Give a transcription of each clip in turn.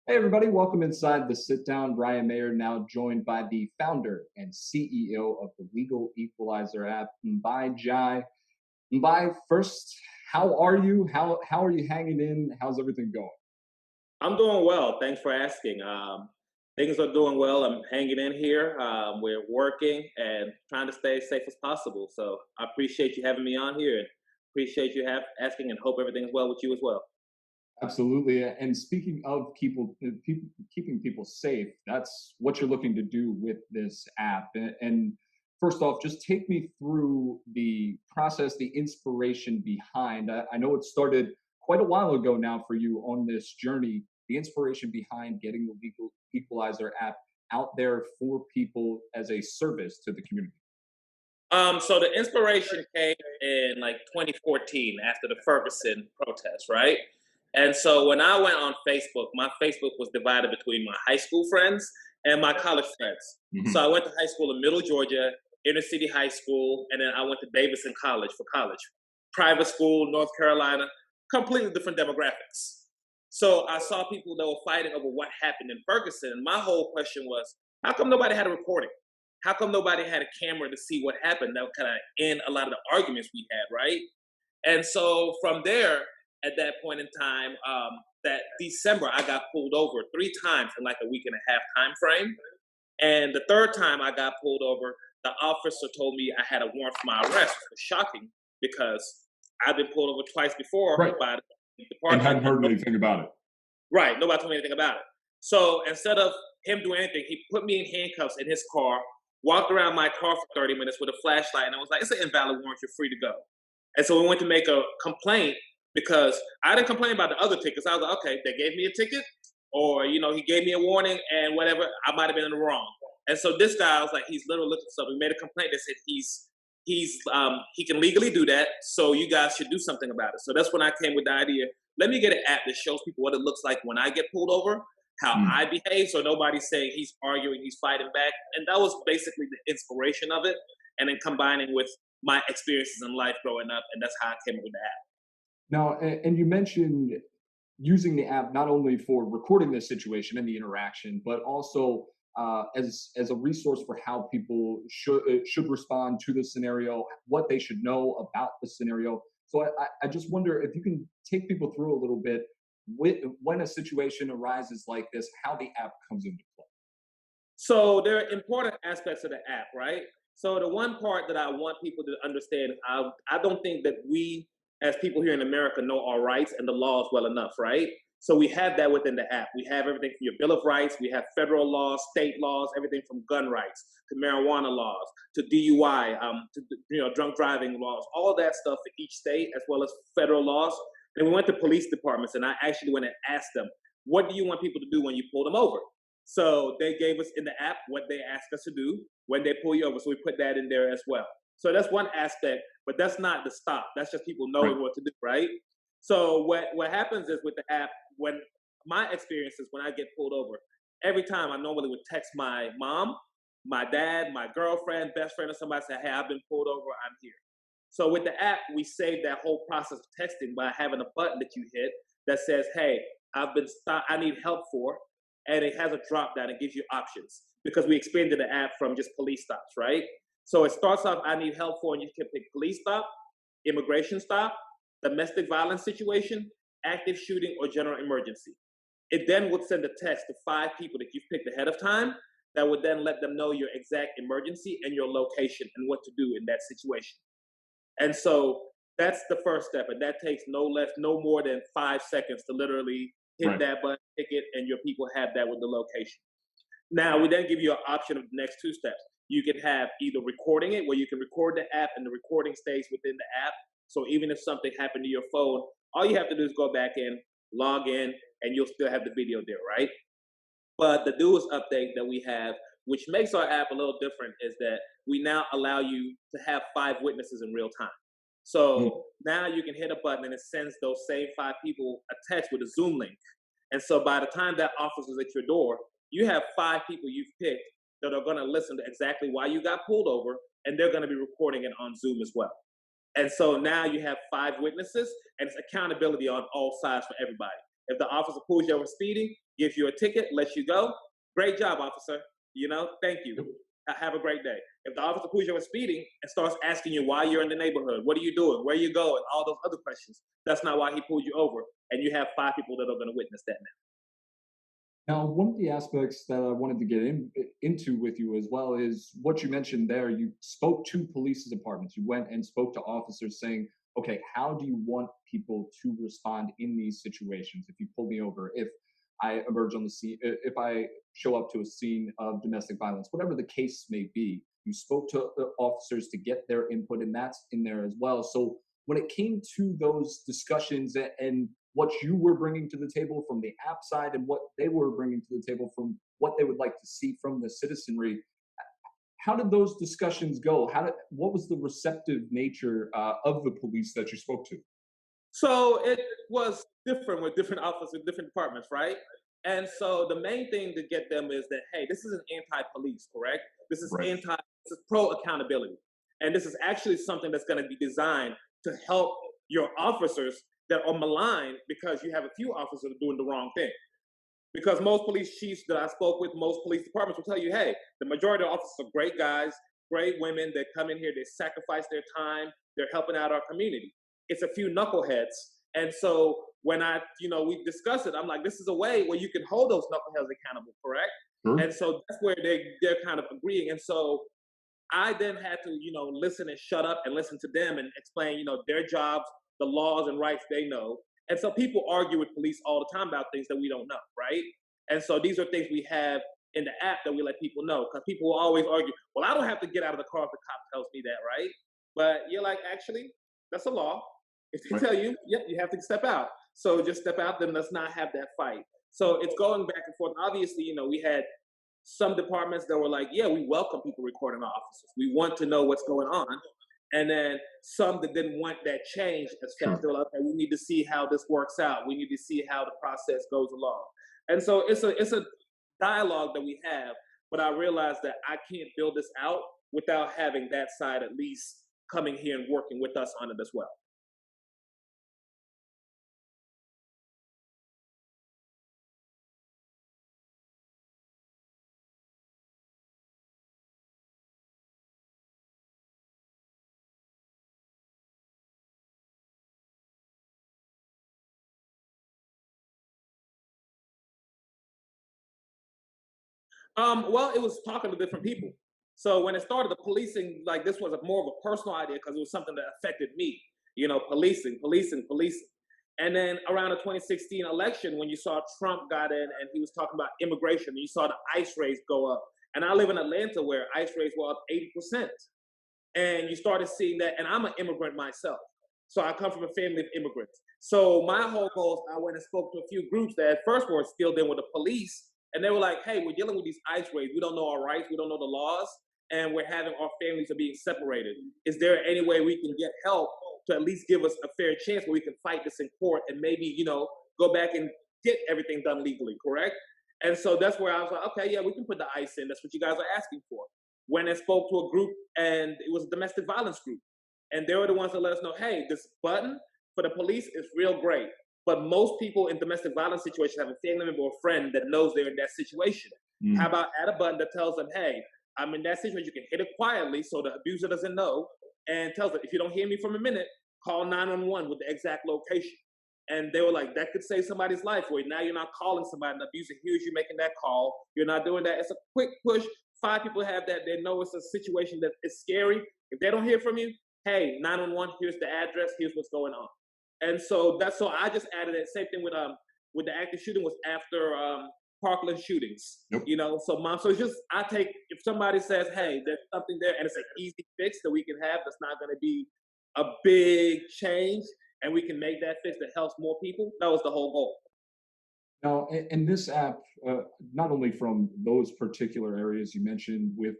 Hey, everybody, welcome inside the sit down. Brian Mayer, now joined by the founder and CEO of the Legal Equalizer app, Njie. Mbye, first, how are you? How are you hanging in? How's everything going? I'm doing well. Thanks for asking. Things are doing well. I'm hanging in here. We're working and trying to stay as safe as possible. So I appreciate you having me on here and appreciate you asking and hope everything's well with you as well. Absolutely. And speaking of keeping people safe, that's what you're looking to do with this app. And first off, just take me through the process, the inspiration behind. I know it started quite a while ago now for you on this journey. The inspiration behind getting the Legal Equalizer app out there for people as a service to the community. So the inspiration came in like 2014 after the Ferguson protests, right? And so when I went on Facebook, my Facebook was divided between my high school friends and my college friends. So I Mhm. went to high school in Middle Georgia, inner city high school, and then I went to Davidson College for college. Private school, North Carolina, completely different demographics. So I saw people that were fighting over what happened in Ferguson. And my whole question was, how come nobody had a recording? How come nobody had a camera to see what happened? That would kind of end a lot of the arguments we had, right? And so from there, at that point in time, that December, I got pulled over 3 times in like a week and a half time frame. And the third time I got pulled over, the officer told me I had a warrant for my arrest, which was shocking because I've been pulled over twice before Right. by the And department. hadn't heard anything about it. Right, nobody told me anything about it. So instead of him doing anything, he put me in handcuffs in his car, walked around my car for 30 minutes with a flashlight, and I was like, it's an invalid warrant, you're free to go. And so we went to make a complaint because I didn't complain about the other tickets. I was like, okay, they gave me a ticket, or he gave me a warning and whatever, I might have been in the wrong. And so this guy, I was like, he's literally looking for something. We made a complaint that said he can legally do that, so you guys should do something about it. So that's when I came with the idea. Let me get an app that shows people what it looks like when I get pulled over, how I Mm. behave, so nobody's saying he's arguing, he's fighting back. And that was basically the inspiration of it. And then combining with my experiences in life growing up, and that's how I came up with the app. Now, and you mentioned using the app not only for recording this situation and the interaction, but also as a resource for how people should respond to the scenario, what they should know about the scenario. So I just wonder if you can take people through a little bit when a situation arises like this, how the app comes into play. So there are important aspects of the app, right? So the one part that I want people to understand is I don't think that we as people here in America know our rights and the laws well enough, right? So we have that within the app. We have everything from your Bill of Rights, we have federal laws, state laws, everything from gun rights to marijuana laws to DUI, to drunk driving laws, all that stuff for each state as well as federal laws. And we went to police departments and I actually went and asked them, what do you want people to do when you pull them over? So they gave us in the app what they asked us to do when they pull you over. So we put that in there as well. So that's one aspect, but that's not the stop. That's just people Right. knowing what to do, right? So what happens is with the app, when my experience is when I get pulled over, every time I normally would text my mom, my dad, my girlfriend, best friend, or somebody say, hey, I've been pulled over, I'm here. So with the app, we save that whole process of texting by having a button that you hit that says, hey, I've been stopped, I need help for, and it has a drop down. It gives you options because we expanded the app from just police stops, right? So it starts off, I need help for, and you can pick police stop, immigration stop, domestic violence situation, active shooting, or general emergency. It then would send a text to 5 people that you've picked ahead of time that would then let them know your exact emergency and your location and what to do in that situation. And so that's the first step, and that takes no more than 5 seconds to literally hit Right. that button, tick it, and your people have that with the location. Now we then give you an option of the next 2 steps. You can have either recording it, where you can record the app, and the recording stays within the app. So even if something happened to your phone, all you have to do is go back in, log in, and you'll still have the video there, right? But the newest update that we have, which makes our app a little different, is that we now allow you to have 5 witnesses in real time. Mm. So now you can hit a button and it sends those same 5 people a text with a Zoom link. And so by the time that officer's at your door, you have 5 people you've picked that are going to listen to exactly why you got pulled over, and they're going to be recording it on Zoom as well. And so now you have 5 witnesses, and it's accountability on all sides for everybody. If the officer pulls you over speeding, gives you a ticket, lets you go. Great job, officer. Thank you. Yep. Have a great day. If the officer pulls you over speeding and starts asking you why you're in the neighborhood, what are you doing, where you going, all those other questions, that's not why he pulled you over. And you have 5 people that are going to witness that now. Now, one of the aspects that I wanted to get into with you as well is what you mentioned there. You spoke to police departments. You went and spoke to officers saying, okay, how do you want people to respond in these situations? If you pull me over, if I emerge on the scene, if I show up to a scene of domestic violence, whatever the case may be, you spoke to the officers to get their input, and that's in there as well. So when it came to those discussions and what you were bringing to the table from the app side and what they were bringing to the table from what they would like to see from the citizenry, how did those discussions go? What was the receptive nature of the police that you spoke to? So it was different with different officers, different departments, right? And so the main thing to get them is that, hey, this is an anti-police, correct? This is Right. this is pro-accountability. And this is actually something that's going to be designed to help your officers that are maligned because you have a few officers that are doing the wrong thing. Because most police chiefs that I spoke with, most police departments will tell you, hey, the majority of officers are great guys, great women that come in here, they sacrifice their time, they're helping out our community. It's a few knuckleheads. And so when we discuss it, I'm like, this is a way where you can hold those knuckleheads accountable, correct? Sure. And so that's where they're kind of agreeing. And so I then had to, listen and shut up and listen to them and explain, their jobs, the laws and rights they know. And so people argue with police all the time about things that we don't know, right? And so these are things we have in the app that we let people know, because people will always argue, well, I don't have to get out of the car if the cop tells me that, right? But you're like, actually, that's a law. If they Right. tell you, yep, you have to step out. So just step out, then let's not have that fight. So it's going back and forth. Obviously, we had some departments that were like, yeah, we welcome people recording our officers. We want to know what's going on. And then some that didn't want that change as fast. Sure. They were like, okay, we need to see how this works out. We need to see how the process goes along. And so it's a dialogue that we have, but I realized that I can't build this out without having that side at least coming here and working with us on it as well. Well, it was talking to different people. So when it started, the policing, like this was more of a personal idea because it was something that affected me. Policing, policing, policing. And then around the 2016 election, when you saw Trump got in and he was talking about immigration, and you saw the ICE rates go up. And I live in Atlanta where ICE rates were up 80%. And you started seeing that. And I'm an immigrant myself. So I come from a family of immigrants. So my whole goal is I went and spoke to a few groups that at first were still dealing with the police, and they were like, hey, we're dealing with these ICE raids. We don't know our rights. We don't know the laws. And we're having our families are being separated. Is there any way we can get help to at least give us a fair chance where we can fight this in court and maybe, go back and get everything done legally, correct? And so that's where I was like, okay, yeah, we can put the ICE in. That's what you guys are asking for. Went and spoke to a group, and it was a domestic violence group. And they were the ones that let us know, hey, this button for the police is real great. But most people in domestic violence situations have a family member or friend that knows they're in that situation. Mm. How about add a button that tells them, hey, I'm in that situation. You can hit it quietly so the abuser doesn't know, and tells them, if you don't hear me from a minute, call 911 with the exact location. And they were like, that could save somebody's life. Where now you're not calling somebody, and the abuser hears you making that call. You're not doing that. It's a quick push. 5 people have that. They know it's a situation that is scary. If they don't hear from you, hey, 911, here's the address, here's what's going on. And so I just added it. Same thing with the active shooting was after Parkland shootings. Yep. So it's just if somebody says, hey, there's something there and it's an easy fix that we can have that's not going to be a big change, and we can make that fix that helps more people. That was the whole goal. Now, and this app, not only from those particular areas you mentioned with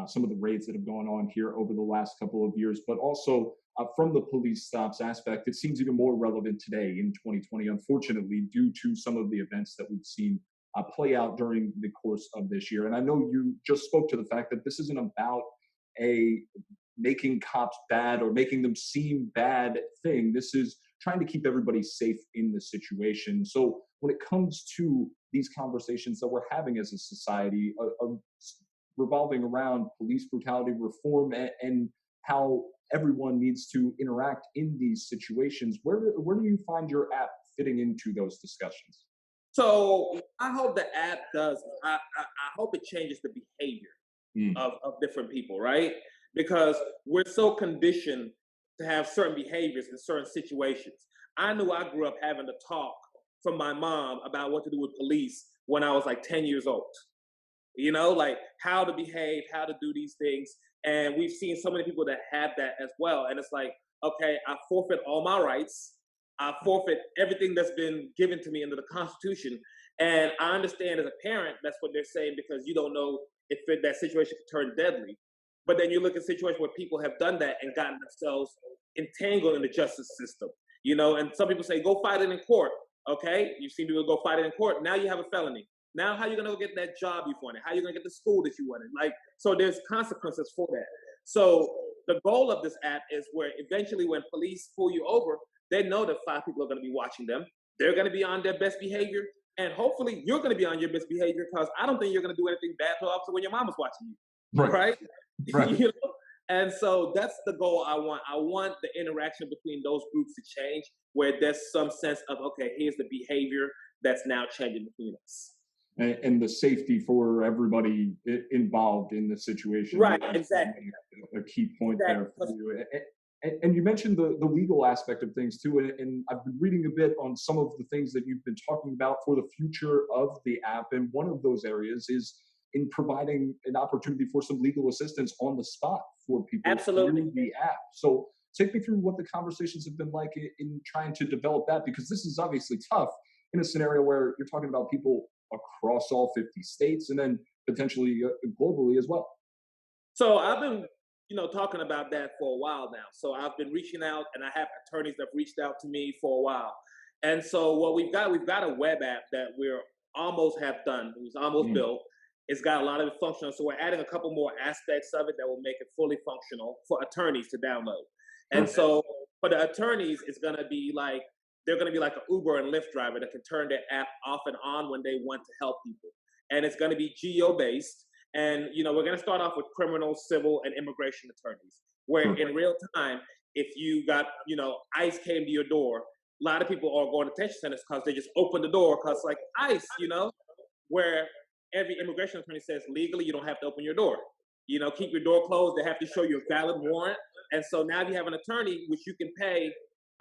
some of the raids that have gone on here over the last couple of years, but also from the police stops aspect, it seems even more relevant today in 2020, unfortunately, due to some of the events that we've seen play out during the course of this year. And I know you just spoke to the fact that this isn't about a making cops bad or making them seem bad thing. This is trying to keep everybody safe in the situation. So when it comes to these conversations that we're having as a society, revolving around police brutality reform and how everyone needs to interact in these situations, where do you find your app fitting into those discussions? So I hope the app does. I hope it changes the behavior Mm, of different people, right? Because we're so conditioned to have certain behaviors in certain situations. I knew I grew up having to talk from my mom about what to do with police when I was like 10 years old. You know, like how to behave, how to do these things. And we've seen so many people that have that as well. And it's like, okay, I forfeit all my rights. I forfeit everything that's been given to me under the Constitution. And I understand as a parent, that's what they're saying because you don't know if that situation could turn deadly. But then you look at situations where people have done that and gotten themselves entangled in the justice system. You know, and some people say, go fight it in court. Okay, you've seen people go fight it in court. Now you have a felony. Now, how are you going to go get that job you wanted? How are you going to get the school that you wanted? Like, so there's consequences for that. So the goal of this app is where eventually when police pull you over, they know that 5 people are going to be watching them. They're going to be on their best behavior. And hopefully you're going to be on your best behavior because I don't think you're going to do anything bad to an officer when your mama's watching you. right, Right? right. You know? And so that's the goal I want. I want the interaction between those groups to change where there's some sense of, okay, here's the behavior that's now changing between us. And the safety for everybody involved in the situation. Right, exactly. A key point there for Exactly. you. And you mentioned the legal aspect of things too, and I've been reading a bit on some of the things that you've been talking about for the future of the app, and one of those areas is in providing an opportunity for some legal assistance on the spot for people Absolutely. through the app. So take me through what the conversations have been like in trying to develop that, because this is obviously tough in a scenario where you're talking about people across all 50 states and then potentially globally as well. So I've been, talking about that for a while now. So I've been reaching out, and I have attorneys that have reached out to me for a while. And so what we've got a web app that we're almost have done. It was almost Mm, built. It's got a lot of it functional. So we're adding a couple more aspects of it that will make it fully functional for attorneys to download. And sure. so for the attorneys, it's going to be like they're going to be like an Uber and Lyft driver that can turn their app off and on when they want to help people. And it's going to be geo based. And we're going to start off with criminal, civil, and immigration attorneys, where Sure. in real time, if you got ICE came to your door, a lot of people are going to detention centers because they just open the door because like ICE, where every immigration attorney says legally you don't have to open your door. Keep your door closed. They have to show you a valid warrant. And so now you have an attorney which you can pay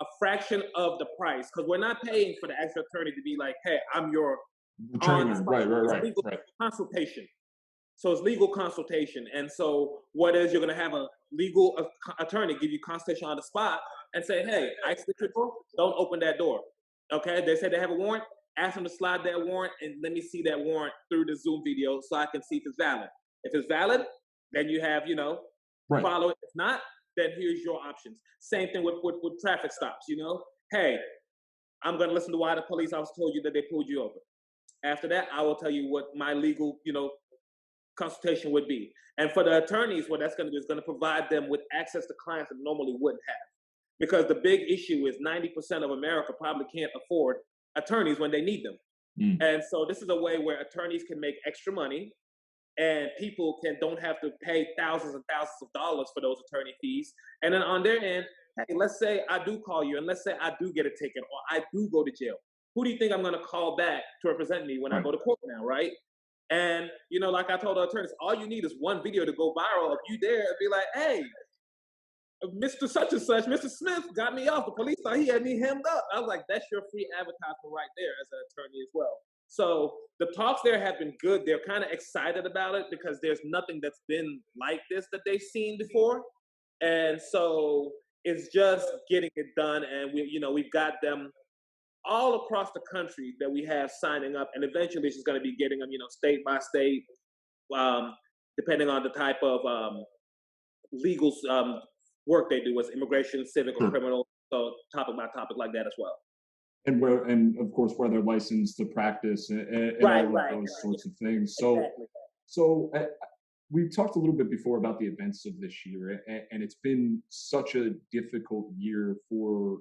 a fraction of the price because we're not paying for the actual attorney to be like, hey, I'm your The on training, right, right, it's right, legal right. consultation. So it's legal consultation. And so what is you're going to have a legal attorney give you consultation on the spot and say, hey, I slit your door. Don't open that door. Okay. They said they have a warrant. Ask them to slide that warrant and let me see that warrant through the Zoom video so I can see if it's valid. If it's valid, then you have, Right. follow it. If not, then here's your options. Same thing with traffic stops, Hey, I'm going to listen to why the police officer told you that they pulled you over. After that, I will tell you what my legal, consultation would be. And for the attorneys, what that's going to do is going to provide them with access to clients that normally wouldn't have. Because the big issue is 90% of America probably can't afford attorneys when they need them. Mm, And so this is a way where attorneys can make extra money and people don't have to pay thousands and thousands of dollars for those attorney fees. And then on their end, hey, let's say I do call you and let's say I do get a ticket or I do go to jail. Who do you think I'm going to call back to represent me when I right. go to court now, right? And like I told the attorneys, all you need is one video to go viral of you there and be like, hey, Mr. Such and Such, Mr. Smith got me off. The police thought he had me hemmed up. I was like, that's your free advertisement right there as an attorney as well. So the talks there have been good. They're kind of excited about it because there's nothing that's been like this that they've seen before. And so it's just getting it done. And we've got them all across the country that we have signing up, and eventually she's going to be getting them, state by state, um, depending on the type of legal work they do, as immigration, civic, or Sure. criminal. So topic by topic like that as well. And of course where they're licensed to practice and Right, all of right, those sorts of things. So exactly. so we talked a little bit before about the events of this year, and it's been such a difficult year for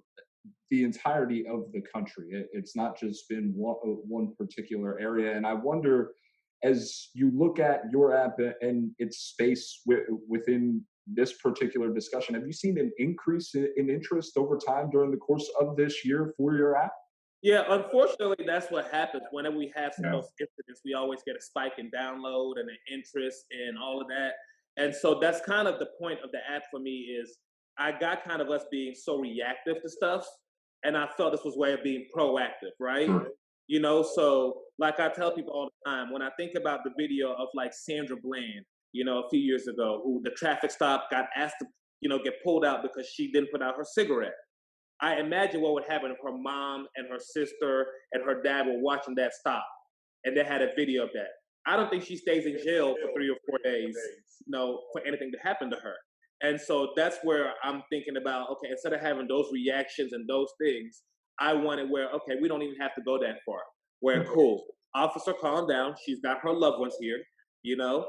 the entirety of the country. It's not just been one particular area. And I wonder, as you look at your app and its space within this particular discussion, have you seen an increase in interest over time during the course of this year for your app? Yeah, unfortunately, that's what happens. Whenever we have some of Yeah. those incidents, we always get a spike in download and an interest and all of that. And so that's kind of the point of the app for me is I got kind of us being so reactive to stuff, and I felt this was a way of being proactive, right? Sure. So like I tell people all the time, when I think about the video of like Sandra Bland, a few years ago, who the traffic stop got asked to, get pulled out because she didn't put out her cigarette. I imagine what would happen if her mom and her sister and her dad were watching that stop and they had a video of that. I don't think she stays in jail for 3 or 4 days, for anything to happen to her. And so that's where I'm thinking about, okay, instead of having those reactions and those things, I want it where, okay, we don't even have to go that far. Where, cool, officer, calm down. She's got her loved ones here, you know.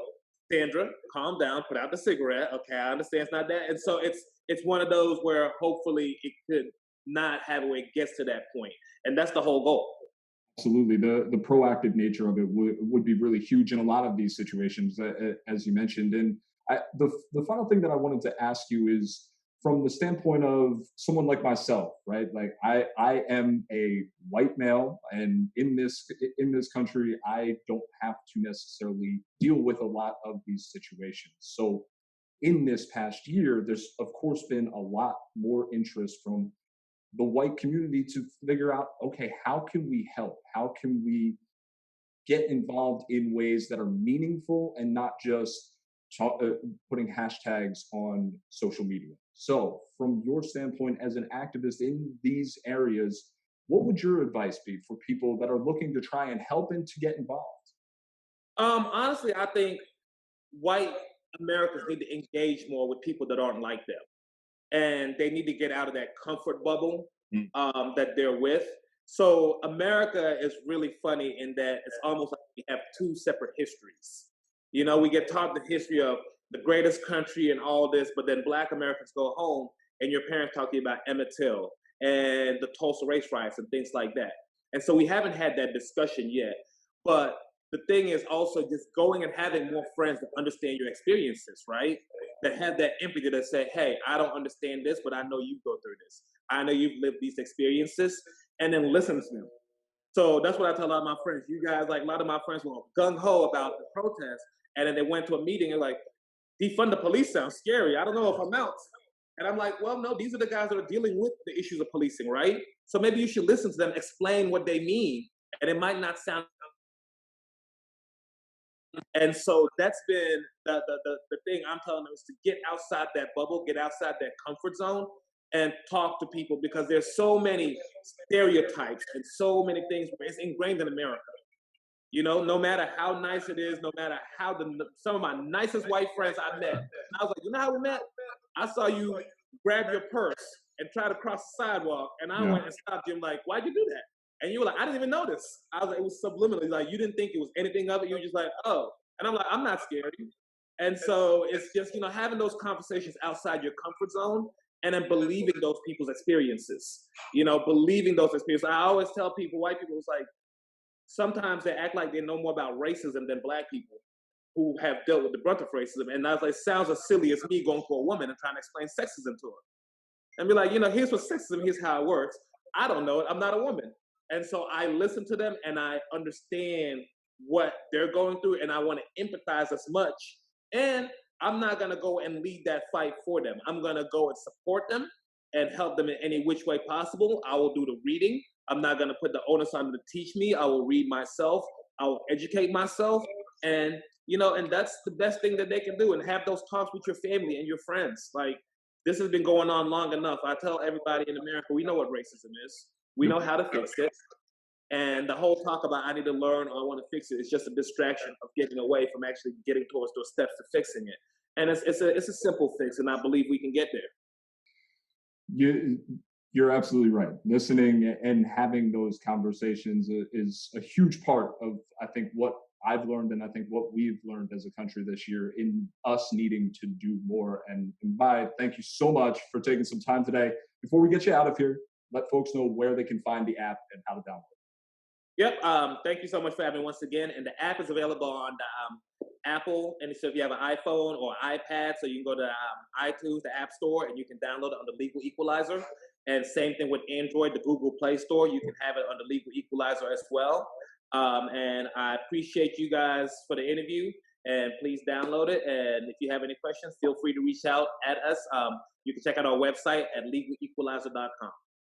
Sandra, calm down, put out the cigarette. Okay, I understand it's not that. And so it's one of those where hopefully it could not have where it gets to that point. And that's the whole goal. Absolutely. The proactive nature of it would be really huge in a lot of these situations, as you mentioned. And the final thing that I wanted to ask you is from the standpoint of someone like myself, right? Like I am a white male, and in this country, I don't have to necessarily deal with a lot of these situations. So in this past year, there's of course been a lot more interest from the white community to figure out, okay, how can we help? How can we get involved in ways that are meaningful and not just putting hashtags on social media? So, from your standpoint as an activist in these areas, what would your advice be for people that are looking to try and help and to get involved? Honestly, I think white Americans need to engage more with people that aren't like them. And they need to get out of that comfort bubble Mm. that they're with. So America is really funny in that it's almost like we have two separate histories. We get taught the history of the greatest country and all this, but then Black Americans go home and your parents talk to you about Emmett Till and the Tulsa race riots and things like that. And so we haven't had that discussion yet. But the thing is also just going and having more friends that understand your experiences, right? That have that empathy that say, hey, I don't understand this, but I know you go through this. I know you've lived these experiences, and then listen to them. So that's what I tell a lot of my friends. You guys, like a lot of my friends were gung ho about the protest, and then they went to a meeting and like, defund the police sounds scary. I don't know if I'm out. And I'm like, well, no, these are the guys that are dealing with the issues of policing, right? So maybe you should listen to them, explain what they mean, and it might not sound. And so that's been the thing I'm telling them is to get outside that bubble, get outside that comfort zone, and talk to people because there's so many stereotypes and so many things where it's ingrained in America. No matter how nice it is, no matter how some of my nicest white friends I met, and I was like, you know how we met? I saw you grab your purse and try to cross the sidewalk, and I Yeah. went and stopped you. I'm like, why'd you do that? And you were like, I didn't even notice. I was like, it was subliminally like you didn't think it was anything of it. You were just like, oh. And I'm like, I'm not scared. And so it's just, having those conversations outside your comfort zone and then believing those people's experiences. Believing those experiences. I always tell people, white people, it's like sometimes they act like they know more about racism than Black people who have dealt with the brunt of racism. And I was like, sounds as silly as me going to a woman and trying to explain sexism to her. And be like, here's what sexism, here's how it works. I don't know it, I'm not a woman. And so I listen to them and I understand what they're going through and I want to empathize as much. And I'm not going to go and lead that fight for them. I'm going to go and support them and help them in any which way possible. I will do the reading. I'm not going to put the onus on them to teach me. I will read myself. I will educate myself. And, and that's the best thing that they can do and have those talks with your family and your friends. Like, this has been going on long enough. I tell everybody in America, we know what racism is. We know how to fix it. And the whole talk about I need to learn or I want to fix it is just a distraction of getting away from actually getting towards those steps to fixing it. And it's a simple fix, and I believe we can get there. You, you're absolutely right. Listening and having those conversations is a huge part of, I think, what I've learned and I think what we've learned as a country this year in us needing to do more. And Mbye, thank you so much for taking some time today. Before we get you out of here, let folks know where they can find the app and how to download it. Yep. Thank you so much for having me once again. And the app is available on the Apple, and so if you have an iPhone or iPad, so you can go to iTunes, the App Store, and you can download it on the Legal Equalizer. And same thing with Android, the Google Play Store, you can have it on the Legal Equalizer as well. And I appreciate you guys for the interview, and please download it. And if you have any questions, feel free to reach out at us. You can check out our website at legalequalizer.com.